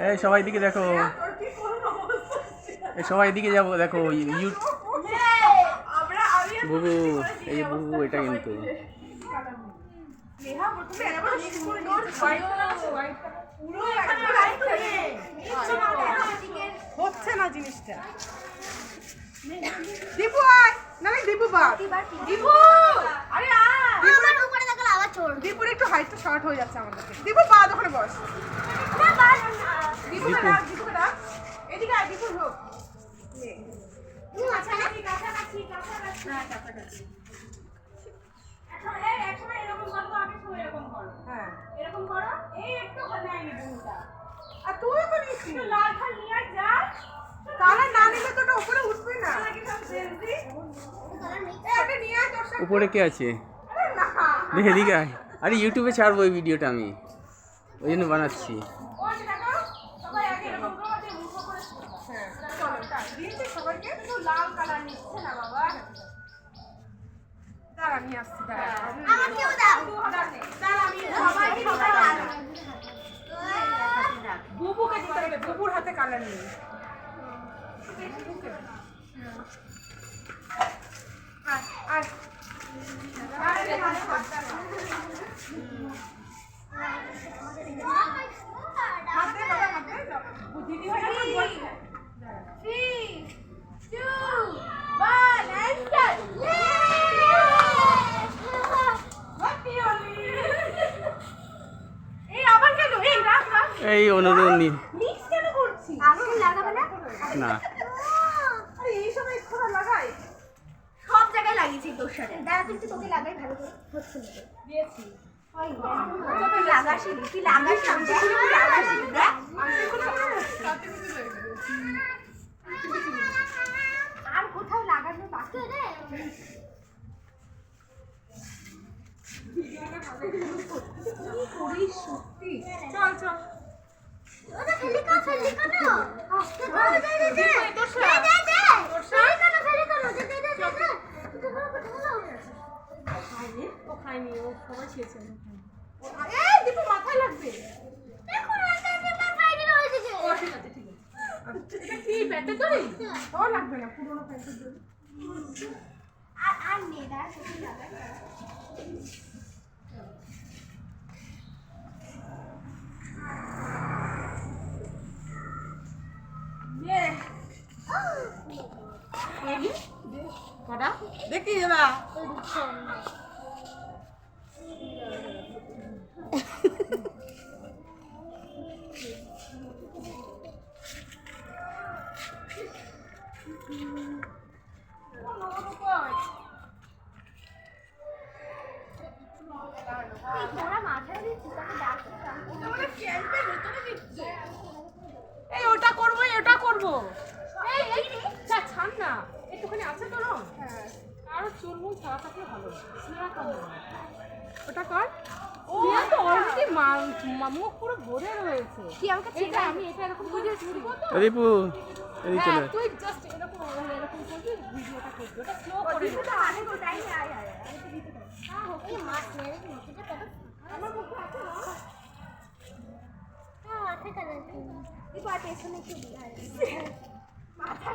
এই সবাই দিকে দেখো, এই সবাই দিকে যাবো দেখো। বুবু, এই বুবু এটা কিন্তু হচ্ছে না জিনিসটা। দীপু আয়, না দীপু বা দীপু, আরে আমার উপরে দেখো আবার চোর। দীপুর একটু হাইটটা শর্ট হয়ে যাচ্ছে আমাদের। দীপু বা ওখানে বস। না বা দীপু না, দীপু না এদিকে আয়। দীপু হোক নে আচ্ছা না কাছাকাছি না কাছাকাছি। এখন এই একসময় এরকম করব, আগে সময় এরকম করো। হ্যাঁ এরকম করো। এই একটু বানাইনি বুনুটা। আর তুই তো নিচ্ছিস লাল খাল নিয়ে যা। কালার না নিলে তো ওটা উপরে উঠবে না। উপরে কে আছে? দেখে দিকে আয়। আরে ইউটিউবে ছাড়বো এই ভিডিওটা, আমি ওই জন্য বানাচ্ছি। বুবুর হাতে কালার নেই। এই অনুরণী না এই সময় খোলা লাগাই সব জায়গায় লাগিয়েছি তোর সাথে। দাঁড়া কিন্তু তোকে লাগাই ভালো করে হচ্ছে না। দিয়েছি তুই লাগাসি, তুই লাগাসি, তুই লাগাসি দেখ। আর কোথাও লাগানো বাকি রে? করিস সত্যি। চল চল ওটা ফেলিকা না আস্তে করে দে দে দে দে দে ফেলিকা দে দে দে দে। ও খাইনি, ও সবাই খেয়েছে। এই দীপু মাথায় লাগবে। দেখো এটা যে মাথায় দিল হয়েছে যে। ও ঠিক আছে ঠিক আছে। এটা কি ব্যাটে দড়ি? ও লাগবে না, পুরোনো প্যান্টের দড়ি। আর নে দাঁড়া সেটা লাগাই। দেখি না তোরা মাথায় দিচ্ছিস তাকে ডাকতে এই ওটা করবো ওটা করবো। এই এই ছাড় না, একটুখানি আছে তো রং। হ্যাঁ আরো চুলমুল ছাড়া থাকলে ভালো। ওটা কর। ও তো অলরেডি মুখ পুরো ভরে রয়েছে। কি আমাকে এটা আমি এটা এরকম করে ছুড়বো তো। দীপু এই চলে তুই জাস্ট এরকম এরকম করবি, ভিডিওটা করবি। ওটা স্লো করে দিতে আগে ওটাই আয় আয় আমি তো দিতে পারি। হ্যাঁ এই মাছ মেরে মুখটা কত আমার মুখে আছে না। হ্যাঁ আছে কালার কি এই পাট এসে নাকি মাথা